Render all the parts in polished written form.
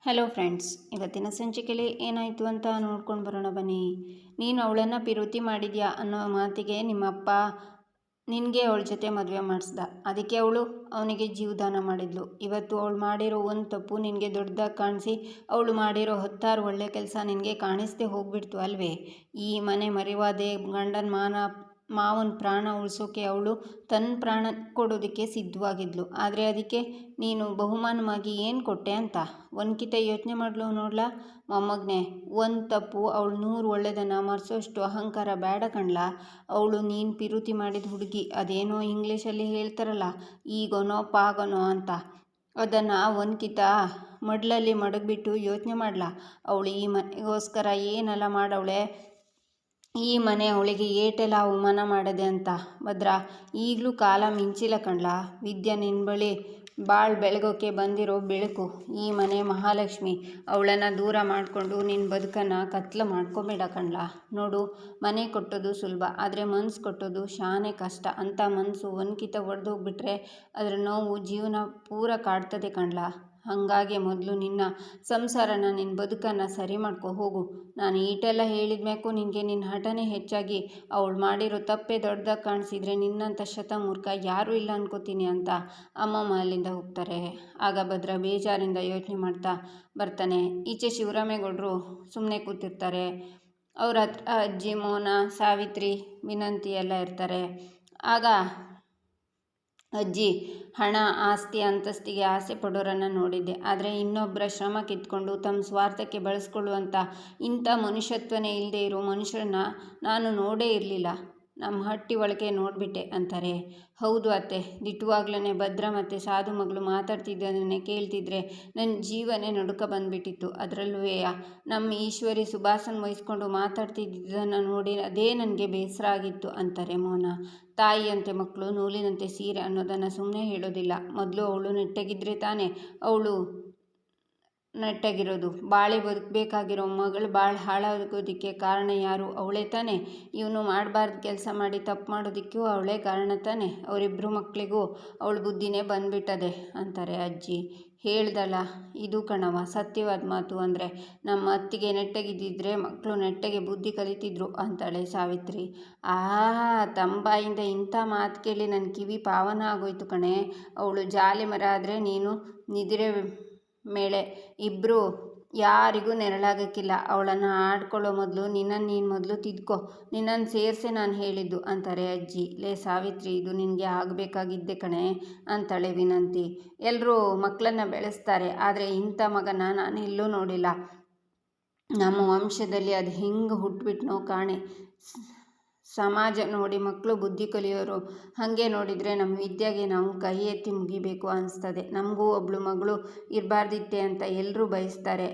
Hello friends, ಇವತ್ತಿನ ಸಂಚಿಕೆಯಲ್ಲಿ ಏನಾಯಿತು ಅಂತ ನೋಡ್ಕೊಂಡು ಬರೋಣ ಬನ್ನಿ. ನೀನು ಅವಳನ್ನು ಪಿರುತಿ ಮಾಡಿದ್ಯಾ ಅನ್ನೋ ಮಾತಿಗೆ ನಿಮ್ಮಪ್ಪ ನಿನಗೆ ಅವಳ ಜೊತೆ ಮದುವೆ ಮಾಡಿಸ್ದ. ಅದಕ್ಕೆ ಅವಳು ಅವನಿಗೆ ಜೀವದಾನ ಮಾಡಿದ್ಲು. ಇವತ್ತು ಅವಳು ಮಾಡಿರೋ ಒಂದು ತಪ್ಪು ನಿನಗೆ ದೊಡ್ಡದಾಗಿ ಕಾಣಿಸಿ ಅವಳು ಮಾಡಿರೋ 10 ಒಳ್ಳೆ ಕೆಲಸ ನಿನಗೆ ಕಾಣಿಸ್ದೆ ಹೋಗ್ಬಿಡ್ತು ಅಲ್ವೇ. ಈ ಮನೆ ಮರಿವಾದೆ ಗಂಡನ ಮಾವನ ಪ್ರಾಣ ಉಳಿಸೋಕೆ ಅವಳು ತನ್ನ ಪ್ರಾಣ ಕೊಡೋದಕ್ಕೆ ಸಿದ್ಧವಾಗಿದ್ಲು. ಆದರೆ ಅದಕ್ಕೆ ನೀನು ಬಹುಮಾನವಾಗಿ ಏನು ಕೊಟ್ಟೆ ಅಂತ ಒಂದ್ಕಿತ ಯೋಚನೆ ಮಾಡಲು ನೋಡ್ಲಾ ಮೊಮ್ಮಗನೆ. ಒಂದು ತಪ್ಪು ಅವಳು 100 ಒಳ್ಳೆದನ್ನು ಮರೆಸೋಷ್ಟು ಅಹಂಕಾರ ಬೇಡ ಕಣ್ಲ. ಅವಳು ನೀನು ಪಿರುತಿ ಮಾಡಿದ ಹುಡುಗಿ. ಅದೇನೋ ಇಂಗ್ಲೀಷಲ್ಲಿ ಹೇಳ್ತಾರಲ್ಲ, ಈಗೊನೋ ಪಾಗೊನೋ ಅಂತ. ಅದನ್ನು ಒಂದ್ಕಿತ ಮಡ್ಲಲ್ಲಿ ಮಡಗ್ಬಿಟ್ಟು ಯೋಚನೆ ಮಾಡ್ಲಾ. ಅವಳು ಈ ಮನೆಗೋಸ್ಕರ ಏನೆಲ್ಲ ಮಾಡವಳೆ, ಈ ಮನೆ ಅವಳಿಗೆ ಏಟೆಲ್ಲ ಅವಮಾನ ಮಾಡದೆ ಅಂತ. ಭದ್ರ, ಈಗಲೂ ಕಾಲ ಮಿಂಚಿಲ್ಲ ಕಣ್ಲ. ವಿದ್ಯೆ ನಿನ್ನ ಬಳಿ ಬೆಳಗೋಕೆ ಬಂದಿರೋ ಬೆಳಕು. ಈ ಮನೆ ಮಹಾಲಕ್ಷ್ಮಿ. ಅವಳನ್ನು ದೂರ ಮಾಡಿಕೊಂಡು ನಿನ್ನ ಬದುಕನ್ನು ಕತ್ಲು ಮಾಡ್ಕೊಬೇಡ ಕಣ್ಲ. ನೋಡು, ಮನೆ ಕೊಟ್ಟೋದು ಸುಲಭ, ಆದರೆ ಮನಸ್ಸು ಕೊಟ್ಟೋದು ಶಾನೆ ಕಷ್ಟ. ಅಂತ ಮನಸ್ಸು ಒಂದ್ಕಿತ ಒಡೆದೋಗ್ಬಿಟ್ರೆ ಅದರ ನೋವು ಜೀವನ ಪೂರ ಕಾಡ್ತದೆ ಕಣ್ಲ. ಹಾಗಾಗಿ ಮೊದಲು ನಿನ್ನ ಸಂಸಾರನ, ನಿನ್ನ ಬದುಕನ್ನು ಸರಿ ಮಾಡ್ಕೊ ಹೋಗು. ನಾನು ಈಟೆಲ್ಲ ಹೇಳಿದ ಮ್ಯಾಕು ನಿನಗೆ ನಿನ್ನ ಹಠನೇ ಹೆಚ್ಚಾಗಿ ಅವಳು ಮಾಡಿರೋ ತಪ್ಪೇ ದೊಡ್ಡದಾಗಿ ಕಾಣಿಸಿದ್ರೆ ನಿನ್ನಂಥ ಶತಮೂರ್ಖ ಯಾರೂ ಇಲ್ಲ ಅನ್ಕೋತೀನಿ ಅಂತ ಅಮ್ಮಮ್ಮ ಅಲ್ಲಿಂದ ಹೋಗ್ತಾರೆ. ಆಗ ಭದ್ರ ಬೇಜಾರಿಂದ ಯೋಚನೆ ಮಾಡ್ತಾ ಬರ್ತಾನೆ. ಈಚೆ ಶಿವರಾಮೇಗೌಡರು ಸುಮ್ಮನೆ ಕೂತಿರ್ತಾರೆ. ಅವ್ರ ಹತ್ರ ಅಜ್ಜಿ, ಮೋನ, ಸಾವಿತ್ರಿ, ವಿನಂತಿ ಎಲ್ಲ ಇರ್ತಾರೆ. ಆಗ ಅಜ್ಜಿ, ಹಣ, ಆಸ್ತಿ, ಅಂತಸ್ತಿಗೆ ಆಸೆ ಪಡೋರನ್ನು ನೋಡಿದ್ದೆ, ಆದರೆ ಇನ್ನೊಬ್ಬರ ಶ್ರಮ ಕಿತ್ಕೊಂಡು ತಮ್ಮ ಸ್ವಾರ್ಥಕ್ಕೆ ಬಳಸ್ಕೊಳ್ಳುವಂಥ ಇಂಥ ಮನುಷ್ಯತ್ವನೇ ಇಲ್ಲದೆ ಇರೋ ಮನುಷ್ಯರನ್ನ ನಾನು ನೋಡೇ ಇರಲಿಲ್ಲ. ನಮ್ಮ ಹಟ್ಟಿ ಒಳಗೆ ನೋಡಿಬಿಟ್ಟೆ ಅಂತಾರೆ. ಹೌದು ಅತ್ತೆ, ದಿಟ್ಟವಾಗ್ಲೇ ಭದ್ರ ಮತ್ತು ಸಾಧು ಮಗಳು ಮಾತಾಡ್ತಿದ್ದದನ್ನೇ ಕೇಳ್ತಿದ್ರೆ ನನ್ನ ಜೀವನೇ ನಡುಕ ಬಂದುಬಿಟ್ಟಿತ್ತು. ಅದರಲ್ಲೂ ನಮ್ಮ ಈಶ್ವರಿ ಸುಭಾಸನ್ ವಹಿಸ್ಕೊಂಡು ಮಾತಾಡ್ತಿದ್ದದನ್ನು ನೋಡಿ ಅದೇ ನನಗೆ ಬೇಸರ ಆಗಿತ್ತು ಅಂತಾರೆ ಮೋನ. ತಾಯಿಯಂತೆ ಮಕ್ಕಳು, ನೂಲಿನಂತೆ ಸೀರೆ ಅನ್ನೋದನ್ನು ಸುಮ್ಮನೆ ಹೇಳೋದಿಲ್ಲ. ಮೊದಲು ಅವಳು ನೆಟ್ಟಗಿದ್ರೆ ತಾನೇ ಅವಳು ನೆಟ್ಟಗಿರೋದು. ಬಾಳೆ ಬದುಕಬೇಕಾಗಿರೋ ಮಗಳು ಬಾಳು ಹಾಳಾಗೋದಕ್ಕೆ ಕಾರಣ ಯಾರು? ಅವಳೇ ತಾನೇ. ಇವನು ಮಾಡಬಾರ್ದು ಕೆಲಸ ಮಾಡಿ ತಪ್ಪು ಮಾಡೋದಕ್ಕೂ ಅವಳೇ ಕಾರಣ ತಾನೇ. ಅವರಿಬ್ಬರು ಮಕ್ಕಳಿಗೂ ಅವಳ ಬುದ್ಧಿನೇ ಬಂದ್ಬಿಟ್ಟದೆ ಅಂತಾರೆ ಅಜ್ಜಿ. ಹೇಳ್ದಲ್ಲ, ಇದು ಕಣವ ಸತ್ಯವಾದ ಮಾತು. ಅಂದರೆ ನಮ್ಮ ಅತ್ತಿಗೆ ನೆಟ್ಟಗಿದ್ದಿದ್ರೆ ಮಕ್ಕಳು ನೆಟ್ಟಗೆ ಬುದ್ಧಿ ಕಲಿತಿದ್ರು ಅಂತಾಳೆ ಸಾವಿತ್ರಿ. ತಂಬಾಯಿಂದ ಇಂಥ ಮಾತು ಕೇಳಿ ನನ್ನ ಕಿವಿ ಪಾವನ ಆಗೋಯ್ತು ಕಣೆ. ಅವಳು ಜಾಲಿ ಮರ ಆದರೆ ನೀನು ನಿದ್ರೆ ಮೇಳೆ. ಇಬ್ಬರು ಯಾರಿಗೂ ನೆರಳಾಗಕ್ಕಿಲ್ಲ. ಅವಳನ್ನು ಆಡ್ಕೊಳ್ಳೋ ಮೊದಲು ನಿನ್ನನ್ನು ನೀನು ಮೊದಲು ತಿದ್ಕೋ. ನಿನ್ನನ್ನು ಸೇರಿಸೆ ನಾನು ಹೇಳಿದ್ದು ಅಂತಾರೆ ಅಜ್ಜಿ. ಲೇ ಸಾವಿತ್ರಿ, ಇದು ನಿನಗೆ ಆಗಬೇಕಾಗಿದ್ದೆ ಕಣೆ ಅಂತಾಳೆ ವಿನಂತಿ. ಎಲ್ಲರೂ ಮಕ್ಕಳನ್ನು ಬೆಳೆಸ್ತಾರೆ, ಆದರೆ ಇಂಥ ಮಗನ ನಾನು ಎಲ್ಲೂ ನೋಡಿಲ್ಲ. ನಮ್ಮ ವಂಶದಲ್ಲಿ ಅದು ಹಿಂಗೆ ಹುಟ್ಬಿಟ್ನೋ ಕಾಣೆ. ಸಮಾಜ ನೋಡಿ ಮಕ್ಕಳು ಬುದ್ಧಿ ಕಲಿಯೋರು. ಹಾಗೆ ನೋಡಿದರೆ ನಮ್ಮ ವಿದ್ಯೆಗೆ ನಾವು ಕೈ ಎತ್ತಿ ಮುಗಿಬೇಕು ಅನಿಸ್ತದೆ. ನಮಗೂ ಒಬ್ಬಳು ಮಗಳು ಇರಬಾರ್ದಿತ್ತೆ ಅಂತ ಎಲ್ಲರೂ ಬಯಸ್ತಾರೆ.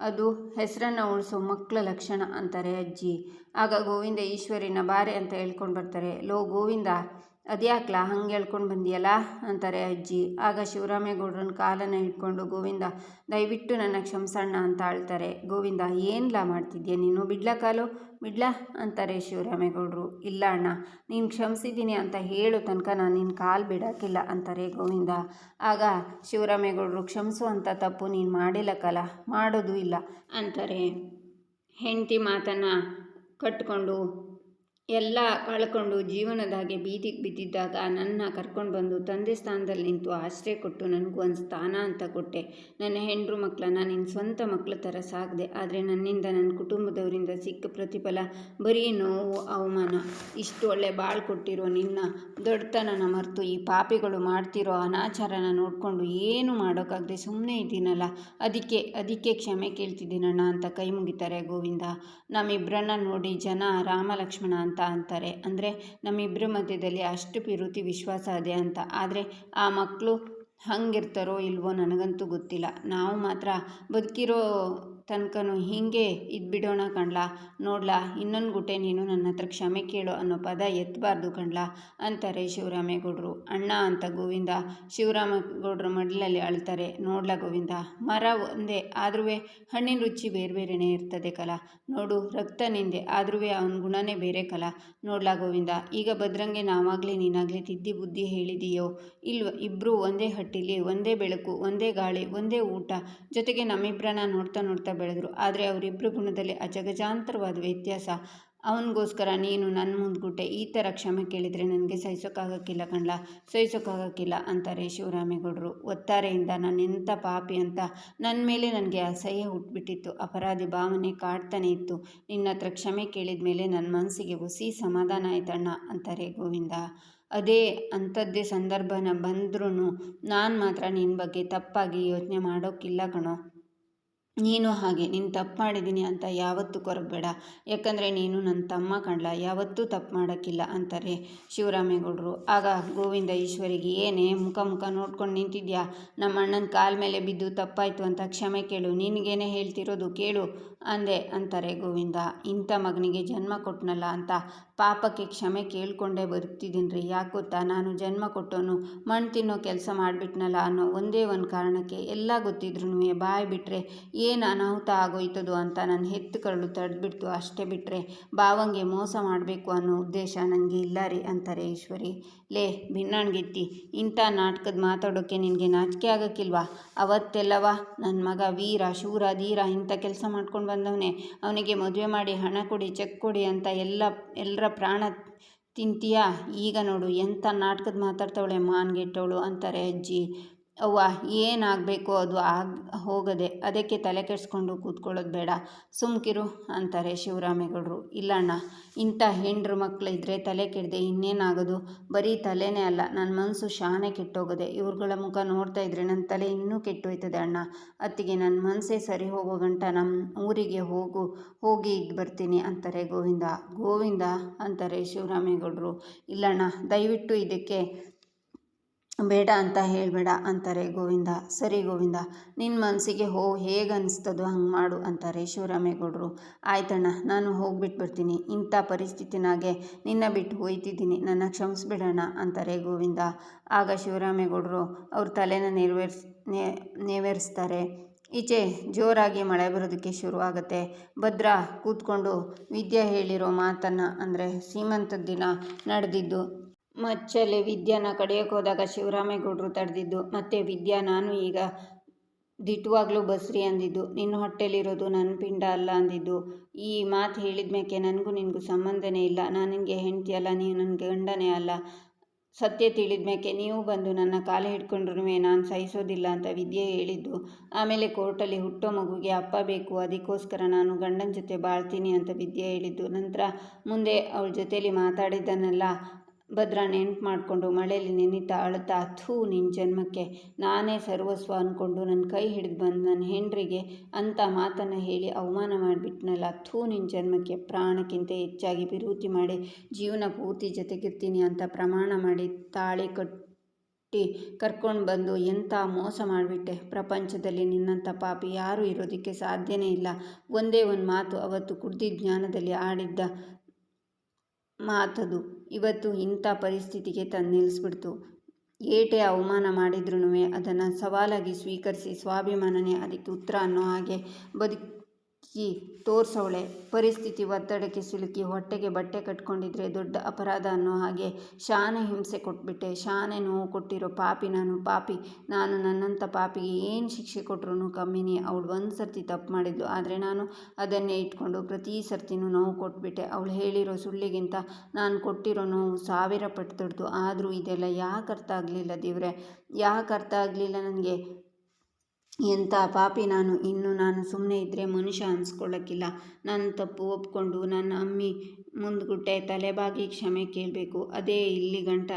ಅದು ಹೆಸರನ್ನು ಉಳಿಸೋ ಮಕ್ಕಳ ಲಕ್ಷಣ ಅಂತಾರೆ ಅಜ್ಜಿ. ಆಗ ಗೋವಿಂದ ಈಶ್ವರಿನ ಬಾರೆ ಅಂತ ಹೇಳ್ಕೊಂಡು ಬರ್ತಾರೆ. ಲೋ ಗೋವಿಂದ, ಅದ್ಯಾಕ್ಲಾ ಹಂಗೆ ಹೇಳ್ಕೊಂಡು ಬಂದಿಯಲ್ಲ ಅಂತಾರೆ ಅಜ್ಜಿ. ಆಗ ಶಿವರಾಮೇಗೌಡರನ್ನ ಕಾಲನ್ನು ಹಿಡ್ಕೊಂಡು ಗೋವಿಂದ, ದಯವಿಟ್ಟು ನನ್ನ ಕ್ಷಮಿಸಣ್ಣ ಅಂತ ಆಳ್ತಾರೆ. ಗೋವಿಂದ, ಏನ್ಲಾ ಮಾಡ್ತಿದ್ಯಾ ನೀನು? ಬಿಡ್ಲಾ ಕಾಲು ಬಿಡ್ಲಾ ಅಂತಾರೆ ಶಿವರಾಮೇಗೌಡರು. ಇಲ್ಲ ಅಣ್ಣ, ನೀನು ಕ್ಷಮಿಸಿದ್ದೀನಿ ಅಂತ ಹೇಳೋ ತನಕ ನಾನು ನಿನ್ನ ಕಾಲು ಬಿಡೋಕ್ಕಿಲ್ಲ ಅಂತಾರೆ ಗೋವಿಂದ. ಆಗ ಶಿವರಾಮೇಗೌಡರು, ಕ್ಷಮಿಸುವಂಥ ತಪ್ಪು ನೀನು ಮಾಡಿಲ್ಲ ಕಲ, ಮಾಡೋದು ಇಲ್ಲ ಅಂತಾರೆ. ಹೆಂಡತಿ ಮಾತನ್ನು ಕಟ್ಕೊಂಡು ಎಲ್ಲ ಕಳ್ಕೊಂಡು ಜೀವನದಾಗೆ ಬೀದಿಗೆ ಬಿದ್ದಿದ್ದಾಗ ನನ್ನ ಕರ್ಕೊಂಡು ಬಂದು ತಂದೆ ಸ್ಥಾನದಲ್ಲಿ ನಿಂತು ಆಶ್ರಯ ಕೊಟ್ಟು ನನಗೂ ಒಂದು ಸ್ಥಾನ ಅಂತ ಕೊಟ್ಟೆ. ನನ್ನ ಹೆಂಡರು ಮಕ್ಕಳನ್ನು ನಿನ್ನ ಸ್ವಂತ ಮಕ್ಕಳ ಥರ ಸಾಕಿದೆ. ಆದರೆ ನನ್ನಿಂದ ನನ್ನ ಕುಟುಂಬದವರಿಂದ ಸಿಕ್ಕ ಪ್ರತಿಫಲ ಬರೀ ನೋವು, ಅವಮಾನ. ಇಷ್ಟು ಒಳ್ಳೆ ಬಾಳು ಕೊಟ್ಟಿರೋ ನಿನ್ನ ದೊಡ್ಡತನನ ಮರೆತು ಈ ಪಾಪಿಗಳು ಮಾಡ್ತಿರೋ ಅನಾಚಾರನ ನೋಡಿಕೊಂಡು ಏನು ಮಾಡೋಕ್ಕಾಗದೆ ಸುಮ್ಮನೆ ಇದ್ದೀನಲ್ಲ, ಅದಕ್ಕೆ ಕ್ಷಮೆ ಕೇಳ್ತಿದ್ದೀನಣ್ಣ ಅಂತ ಕೈ ಮುಗಿತಾರೆ ಗೋವಿಂದ. ನಮ್ಮಿಬ್ಬರನ್ನ ನೋಡಿ ಜನ ರಾಮ ಲಕ್ಷ್ಮಣ ಅಂತ ಅಂತಾರೆ. ಅಂದರೆ ನಮ್ಮಿಬ್ಬರ ಮಧ್ಯದಲ್ಲಿ ಅಷ್ಟು ಪಿರುತಿ ವಿಶ್ವಾಸ ಇದೆ ಅಂತ. ಆದರೆ ಆ ಮಕ್ಕಳು ಹಂಗಿರ್ತಾರೋ ಇಲ್ವೋ ನನಗಂತೂ ಗೊತ್ತಿಲ್ಲ. ನಾವು ಮಾತ್ರ ಬದುಕಿರೋ ತನಕನೂ ಹೀಗೆ ಇದ್ಬಿಡೋಣ ಕಣ್ಲಾ. ನೋಡ್ಲಾ, ಇನ್ನೊಂದು ಗುಟೆ ನೀನು ನನ್ನ ಹತ್ರ ಕ್ಷಮೆ ಕೇಳು ಅನ್ನೋ ಪದ ಎತ್ತಬಾರ್ದು ಕಣ್ಲಾ ಅಂತಾರೆ ಶಿವರಾಮೇಗೌಡರು. ಅಣ್ಣ ಅಂತ ಗೋವಿಂದ ಶಿವರಾಮೇಗೌಡರ ಮಡಿಲಲ್ಲಿ ಅಳ್ತಾರೆ. ನೋಡ್ಲಾ ಗೋವಿಂದ, ಮರ ಒಂದೇ ಆದ್ರೂ ಹಣ್ಣಿನ ರುಚಿ ಬೇರೆ ಬೇರೆನೇ ಇರ್ತದೆ ಕಲ. ನೋಡು, ರಕ್ತ ನಿಂದೆ ಆದ್ರೂ ಅವನ ಗುಣನೇ ಬೇರೆ ಕಲ. ನೋಡ್ಲಾ ಗೋವಿಂದ, ಈಗ ಭದ್ರಂಗೆ ನಾವಾಗಲಿ ನೀನಾಗಲಿ ತಿದ್ದಿ ಬುದ್ಧಿ ಹೇಳಿದೀಯೋ ಇಲ್ವ? ಇಬ್ಬರು ಒಂದೇ ಹಟ್ಟಿಲಿ, ಒಂದೇ ಬೆಳಕು, ಒಂದೇ ಗಾಳಿ, ಒಂದೇ ಊಟ, ಜೊತೆಗೆ ನಮ್ಮಿಬ್ಬರನ್ನ ನೋಡ್ತಾ ನೋಡ್ತಾ ಬೆಳೆದ್ರು. ಆದರೆ ಅವರಿಬ್ಬರ ಗುಣದಲ್ಲಿ ಅಜಗಜಾಂತರವಾದ ವ್ಯತ್ಯಾಸ. ಅವನಿಗೋಸ್ಕರ ನೀನು ನನ್ನ ಮುಂದ್ಗುಟ್ಟೆ ಈ ಥರ ಕ್ಷಮೆ ಕೇಳಿದರೆ ನನಗೆ ಸಹಿಸೋಕ್ಕಾಗಕ್ಕಿಲ್ಲ ಕಣ್ಲಾ, ಸಹಿಸೋಕ್ಕಾಗಕ್ಕಿಲ್ಲ ಅಂತಾರೆ ಶಿವರಾಮೇಗೌಡರು ಒತ್ತಾರೆಯಿಂದ. ನಾನೆಂಥ ಪಾಪಿ ಅಂತ ನನ್ನ ಮೇಲೆ ನನಗೆ ಅಸಹ್ಯ ಹುಟ್ಟುಬಿಟ್ಟಿತ್ತು. ಅಪರಾಧಿ ಭಾವನೆ ಕಾಡ್ತಾನೆ ಇತ್ತು. ನಿನ್ನ ಹತ್ರ ಕ್ಷಮೆ ಕೇಳಿದ ಮೇಲೆ ನನ್ನ ಮನಸ್ಸಿಗೆ ಹುಸಿ ಸಮಾಧಾನ ಆಯ್ತಣ್ಣ ಅಂತಾರೆ ಗೋವಿಂದ. ಅದೇ ಅಂಥದ್ದೇ ಸಂದರ್ಭ ಬಂದ್ರೂ ನಾನು ಮಾತ್ರ ನಿನ್ನ ಬಗ್ಗೆ ತಪ್ಪಾಗಿ ಯೋಚನೆ ಮಾಡೋಕ್ಕಿಲ್ಲ ಕಣೋ. ನೀನು ಹಾಗೆ ನೀನು ತಪ್ಪು ಮಾಡಿದ್ದೀನಿ ಅಂತ ಯಾವತ್ತೂ ಕೊರಗಬೇಡ. ಯಾಕಂದರೆ ನೀನು ನನ್ನ ತಮ್ಮ ಕಣ್ಲ, ಯಾವತ್ತೂ ತಪ್ಪು ಮಾಡೋಕ್ಕಿಲ್ಲ ಅಂತಾರೆ ಶಿವರಾಮೇಗೌಡರು. ಆಗ ಗೋವಿಂದ ಈಶ್ವರಿಗೆ, ಏನೇ ಮುಖ ನೋಡ್ಕೊಂಡು ನಿಂತಿದ್ಯಾ? ನಮ್ಮ ಅಣ್ಣನ ಕಾಲ ಮೇಲೆ ಬಿದ್ದು ತಪ್ಪಾಯಿತು ಅಂತ ಕ್ಷಮೆ ಕೇಳು. ನಿನಗೇನೆ ಹೇಳ್ತಿರೋದು, ಕೇಳು ಅಂತಾರೆ ಗೋವಿಂದ. ಇಂಥ ಮಗನಿಗೆ ಜನ್ಮ ಕೊಟ್ಟನಲ್ಲ ಅಂತ ಪಾಪಕ್ಕೆ ಕ್ಷಮೆ ಕೇಳ್ಕೊಂಡೇ ಬದುಕ್ತಿದ್ದೀನಿ ರೀ. ಯಾಕೆ ಗೊತ್ತಾ? ನಾನು ಜನ್ಮ ಕೊಟ್ಟವನು ಮಣ್ಣು ತಿನ್ನೋ ಕೆಲಸ ಮಾಡಿಬಿಟ್ನಲ್ಲ ಅನ್ನೋ ಒಂದೇ ಒಂದು ಕಾರಣಕ್ಕೆ. ಎಲ್ಲ ಗೊತ್ತಿದ್ರೂ ಬಾಯಿ ಬಿಟ್ಟರೆ ಏನು ಅನಾಹುತ ಆಗೋಯ್ತದೋ ಅಂತ ನನ್ನ ಹೆತ್ತು ಕರಳು ತಡೆದ್ಬಿಡ್ತು ಅಷ್ಟೇ. ಬಿಟ್ಟರೆ ಭಾವಂಗೆ ಮೋಸ ಮಾಡಬೇಕು ಅನ್ನೋ ಉದ್ದೇಶ ನನಗೆ ಇಲ್ಲ ರೀ ಅಂತಾರೆ ಈಶ್ವರಿ. ಲೇ ಭಿನ್ನಣ್ಗೆತ್ತಿ, ಇಂಥ ನಾಟಕದ ಮಾತಾಡೋಕ್ಕೆ ನಿನಗೆ ನಾಚಿಕೆ ಆಗೋಕ್ಕಿಲ್ವಾ? ಅವತ್ತೆಲ್ಲವ ನನ್ನ ಮಗ ವೀರ ಶೂರ ಧೀರ ಇಂಥ ಕೆಲಸ ಮಾಡ್ಕೊಂಡು ಬಂದವನೇ. ಅವನಿಗೆ ಮದುವೆ ಮಾಡಿ ಹಣ ಕೊಡಿ, ಚೆಕ್ ಕೊಡಿ ಅಂತ ಎಲ್ಲರ ಪ್ರಾಣ ತಿಂತೀಯಾ? ಈಗ ನೋಡು ಎಂಥ ನಾಟಕದ ಮಾತಾಡ್ತವಳೆ ಮಾನ್ಗೆಟ್ಟವಳು ಅಂತಾರೆ ಅಜ್ಜಿ. ಅವ್ವ, ಏನಾಗಬೇಕೋ ಅದು ಹೋಗದೆ, ಅದಕ್ಕೆ ತಲೆ ಕೆಡಿಸ್ಕೊಂಡು ಕೂತ್ಕೊಳ್ಳೋದು ಬೇಡ, ಸುಮ್ಕಿರು ಅಂತಾರೆ ಶಿವರಾಮೇಗೌಡರು. ಇಲ್ಲಣ್ಣ, ಇಂಥ ಹೆಂಡ್ರು ಮಕ್ಕಳಿದ್ರೆ ತಲೆ ಕೆಡದೆ ಇನ್ನೇನಾಗೋದು? ಬರೀ ತಲೆನೇ ಅಲ್ಲ, ನನ್ನ ಮನಸ್ಸು ಶಾನೆ ಕೆಟ್ಟೋಗದೆ. ಇವ್ರುಗಳ ಮುಖ ನೋಡ್ತಾ ಇದ್ರೆ ನನ್ನ ತಲೆ ಇನ್ನೂ ಕೆಟ್ಟೋಯ್ತದೆ ಅಣ್ಣ. ಅತ್ತಿಗೆ ನನ್ನ ಮನಸ್ಸೇ ಸರಿ ಹೋಗೋ ಗಂಟ ನಮ್ಮ ಊರಿಗೆ ಹೋಗಿ ಇದ್ದು ಬರ್ತೀನಿ ಅಂತಾರೆ ಗೋವಿಂದ ಅಂತಾರೆ ಶಿವರಾಮೇಗೌಡರು. ಇಲ್ಲಣ್ಣ, ದಯವಿಟ್ಟು ಇದಕ್ಕೆ ಬೇಡ ಅಂತ ಹೇಳಬೇಡ ಅಂತಾರೆ ಗೋವಿಂದ. ಸರಿ ಗೋವಿಂದ, ನಿನ್ನ ಮನಸ್ಸಿಗೆ ಹೇಗೆ ಅನಿಸ್ತದೋ ಹಂಗೆ ಮಾಡು ಅಂತಾರೆ ಶಿವರಾಮೇಗೌಡರು. ಆಯ್ತಣ್ಣ, ನಾನು ಹೋಗ್ಬಿಟ್ಟು ಬರ್ತೀನಿ. ಇಂಥ ಪರಿಸ್ಥಿತಿನಾಗೆ ನಿನ್ನ ಬಿಟ್ಟು ಹೋಯ್ತಿದ್ದೀನಿ, ನನ್ನ ಕ್ಷಮಿಸ್ಬಿಡೋಣ ಅಂತಾರೆ ಗೋವಿಂದ. ಆಗ ಶಿವರಾಮೇಗೌಡರು ಅವ್ರ ತಲೆನ ನೇವೇರಿಸ್ತಾರೆ. ಈಚೆ ಜೋರಾಗಿ ಮಳೆ ಬರೋದಕ್ಕೆ ಶುರುವಾಗುತ್ತೆ. ಭದ್ರ ಕೂತ್ಕೊಂಡು ವಿದ್ಯಾ ಹೇಳಿರೋ ಮಾತನ್ನು, ಅಂದರೆ ಸೀಮಂತದ ದಿನ ನಡೆದಿದ್ದು, ಮಚ್ಚಲ್ಲಿ ವಿದ್ಯಾನ ಕಡಿಯೋಕೆ ಹೋದಾಗ ಶಿವರಾಮೇಗೌಡರು ತಡೆದಿದ್ದು, ಮತ್ತು ವಿದ್ಯಾ ನಾನು ಈಗ ದಿಟ್ಟವಾಗ್ಲೂ ಬಸ್ರಿ ಅಂದಿದ್ದು, ನಿನ್ನ ಹೊಟ್ಟೆಲಿರೋದು ನನ್ನ ಪಿಂಡ ಅಲ್ಲ ಅಂದಿದ್ದು, ಈ ಮಾತು ಹೇಳಿದ ಮೇಕೆ ನನಗೂ ನಿನಗೂ ಸಂಬಂಧನೇ ಇಲ್ಲ, ನಾನು ನಿನಗೆ ಹೆಂಡ್ತಿ ಅಲ್ಲ, ನೀವು ನನ್ನ ಗಂಡನೇ ಅಲ್ಲ, ಸತ್ಯ ತಿಳಿದ ಮೇಕೆ ನೀವು ಬಂದು ನನ್ನ ಕಾಲು ಹಿಡ್ಕೊಂಡ್ರೂ ನಾನು ಸಹಿಸೋದಿಲ್ಲ ಅಂತ ವಿದ್ಯೆ ಹೇಳಿದ್ದು. ಆಮೇಲೆ ಕೋರ್ಟಲ್ಲಿ ಹುಟ್ಟೋ ಮಗುಗೆ ಅಪ್ಪ ಬೇಕು, ಅದಕ್ಕೋಸ್ಕರ ನಾನು ಗಂಡನ ಜೊತೆ ಬಾಳ್ತೀನಿ ಅಂತ ವಿದ್ಯೆ ಹೇಳಿದ್ದು. ನಂತರ ಮುಂದೆ ಅವಳ ಜೊತೇಲಿ ಮಾತಾಡಿದ್ದನ್ನೆಲ್ಲ ಭದ್ರ ನೆನ್ಪು ಮಾಡಿಕೊಂಡು ಮಳೆಯಲ್ಲಿ ನೆನೀತಾ ಅಳುತ್ತಾ, ಥೂ ನಿನ್ನ ಜನ್ಮಕ್ಕೆ, ನಾನೇ ಸರ್ವಸ್ವ ಅಂದ್ಕೊಂಡು ನನ್ನ ಕೈ ಹಿಡಿದು ಬಂದು ನನ್ನ ಹೆಂಡ್ರಿಗೆ ಅಂಥ ಮಾತನ್ನು ಹೇಳಿ ಅವಮಾನ ಮಾಡಿಬಿಟ್ನಲ್ಲ, ಥೂ ನಿನ್ನ ಜನ್ಮಕ್ಕೆ, ಪ್ರಾಣಕ್ಕಿಂತ ಹೆಚ್ಚಾಗಿ ವಿರೋಧಿ ಮಾಡಿ ಜೀವನ ಪೂರ್ತಿ ಜೊತೆಗಿರ್ತೀನಿ ಅಂತ ಪ್ರಮಾಣ ಮಾಡಿ ತಾಳಿ ಕಟ್ಟಿ ಕರ್ಕೊಂಡು ಬಂದು ಎಂಥ ಮೋಸ ಮಾಡಿಬಿಟ್ಟೆ. ಪ್ರಪಂಚದಲ್ಲಿ ನಿನ್ನಂಥ ಪಾಪಿ ಯಾರೂ ಇರೋದಕ್ಕೆ ಸಾಧ್ಯನೇ ಇಲ್ಲ. ಒಂದೇ ಒಂದು ಮಾತು, ಅವತ್ತು ಕುಡ್ದಿದ್ದ ಜ್ಞಾನದಲ್ಲಿ ಆಡಿದ್ದ ಮಾತದು ಇವತ್ತು ಇಂಥ ಪರಿಸ್ಥಿತಿಗೆ ತಂದು ನಿಲ್ಲಿಸ್ಬಿಡ್ತು. ಏಟೇ ಅವಮಾನ ಮಾಡಿದ್ರೂ ಅದನ್ನು ಸವಾಲಾಗಿ ಸ್ವೀಕರಿಸಿ ಸ್ವಾಭಿಮಾನನೇ ಅದಕ್ಕೆ ಉತ್ತರ ಅನ್ನೋ ಹಾಗೆ ಬದುಕಿ ತೋರಿಸೋಳೆ. ಪರಿಸ್ಥಿತಿ ಒತ್ತಡಕ್ಕೆ ಸಿಲುಕಿ ಹೊಟ್ಟೆಗೆ ಬಟ್ಟೆ ಕಟ್ಕೊಂಡಿದ್ರೆ ದೊಡ್ಡ ಅಪರಾಧ ಅನ್ನೋ ಹಾಗೆ ಶಾನೆ ಹಿಂಸೆ ಕೊಟ್ಬಿಟ್ಟೆ. ಶಾನೆ ನೋವು ಕೊಟ್ಟಿರೋ ಪಾಪಿ ನಾನು ನನ್ನಂಥ ಪಾಪಿಗೆ ಏನು ಶಿಕ್ಷೆ ಕೊಟ್ರೂ ಕಮ್ಮಿನೇ. ಅವಳು ಒಂದು ಸರ್ತಿ ತಪ್ಪು ಮಾಡಿದ್ಲು, ಆದರೆ ನಾನು ಅದನ್ನೇ ಇಟ್ಕೊಂಡು ಪ್ರತಿ ಸರ್ತಿನೂ ನೋವು ಕೊಟ್ಬಿಟ್ಟೆ. ಅವಳು ಹೇಳಿರೋ ಸುಳ್ಳಿಗಿಂತ ನಾನು ಕೊಟ್ಟಿರೋ ನೋವು 1000 ಪಟ್ಟು ದೊಡ್ಡದು. ಆದರೂ ಇದೆಲ್ಲ ಯಾಕೆ ಅರ್ಥ ಆಗಲಿಲ್ಲ ದೇವ್ರೆ, ಯಾಕೆ ಅರ್ಥ ಆಗಲಿಲ್ಲ ನನಗೆ? ಎಂಥ ಪಾಪಿ ನಾನು. ಇನ್ನು ನಾನು ಸುಮ್ಮನೆ ಇದ್ದರೆ ಮನುಷ್ಯ ಅನಿಸ್ಕೊಳ್ಳೋಕ್ಕಿಲ್ಲ. ನನ್ನ ತಪ್ಪು ಒಪ್ಕೊಂಡು ನನ್ನ ಅಮ್ಮಿ ಮುಂದ್ಗುಟ್ಟೆ ತಲೆಬಾಗಿ ಕ್ಷಮೆ ಕೇಳಬೇಕು. ಅದೇ ಇಲ್ಲಿ ಗಂಟ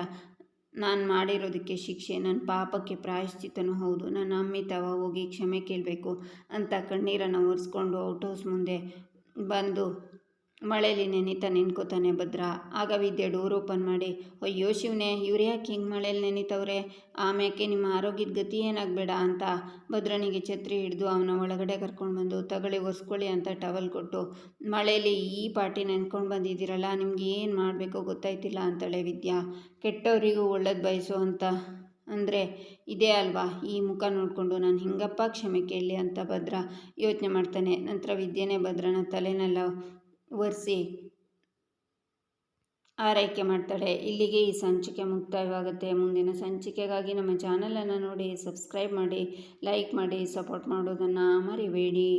ನಾನು ಮಾಡಿರೋದಕ್ಕೆ ಶಿಕ್ಷೆ, ನನ್ನ ಪಾಪಕ್ಕೆ ಪ್ರಾಯಶ್ಚಿತ್ತನೂ ಹೌದು. ನನ್ನ ಅಮ್ಮಿ ತವ ಹೋಗಿ ಕ್ಷಮೆ ಕೇಳಬೇಕು ಅಂತ ಕಣ್ಣೀರನ್ನು ಒರೆಸ್ಕೊಂಡು ಔಟ್ ಹೌಸ್ ಮುಂದೆ ಬಂದು ಮಳೇಲಿ ನೆನೀತಾ ನಿಂತ್ಕೋತಾನೆ ಭದ್ರ. ಆಗ ವಿದ್ಯೆ ಡೋರ್ ಓಪನ್ ಮಾಡಿ, ಅಯ್ಯೋ ಶಿವನೇ, ಇವ್ರು ಯಾಕೆ ಹಿಂಗೆ ಮಳೇಲಿ ನೆನೀತವ್ರೆ, ಆಮ್ಯಾಕೆ ನಿಮ್ಮ ಆರೋಗ್ಯದ ಗತಿ ಏನಾಗಬೇಡ ಅಂತ ಭದ್ರನಿಗೆ ಛತ್ರಿ ಹಿಡಿದು ಅವನ ಒಳಗಡೆ ಕರ್ಕೊಂಡು ಬಂದು ತಗೊಳ್ಳಿ ಒರೆಸ್ಕೊಳ್ಳಿ ಅಂತ ಟವಲ್ ಕೊಟ್ಟು, ಮಳೇಲಿ ಈ ಪಾಟಿ ನೆನ್ಕೊಂಡು ಬಂದಿದ್ದೀರಲ್ಲ, ನಿಮ್ಗೆ ಏನು ಮಾಡಬೇಕೋ ಗೊತ್ತಾಯ್ತಿಲ್ಲ ಅಂತಾಳೆ ವಿದ್ಯಾ. ಕೆಟ್ಟವರಿಗೂ ಒಳ್ಳೇದು ಬಯಸು ಅಂತ ಅಂದರೆ ಇದೇ ಅಲ್ವಾ, ಈ ಮುಖ ನೋಡಿಕೊಂಡು ನಾನು ಹಿಂಗಪ್ಪ ಕ್ಷಮೆ ಕೇಳಲಿ ಅಂತ ಭದ್ರ ಯೋಚನೆ ಮಾಡ್ತಾನೆ. ನಂತರ ವಿದ್ಯೆನೇ ಭದ್ರನ ತಲೆನೆಲ್ಲ ಒರೆಸಿ ಆರೈಕೆ ಮಾಡ್ತಾಳೆ. ಇಲ್ಲಿಗೆ ಈ ಸಂಚಿಕೆ ಮುಕ್ತಾಯವಾಗುತ್ತೆ. ಮುಂದಿನ ಸಂಚಿಕೆಗಾಗಿ ನಮ್ಮ ಚಾನಲನ್ನು ನೋಡಿ ಸಬ್ಸ್ಕ್ರೈಬ್ ಮಾಡಿ, ಲೈಕ್ ಮಾಡಿ, ಸಪೋರ್ಟ್ ಮಾಡೋದನ್ನು ಮರಿಬೇಡಿ.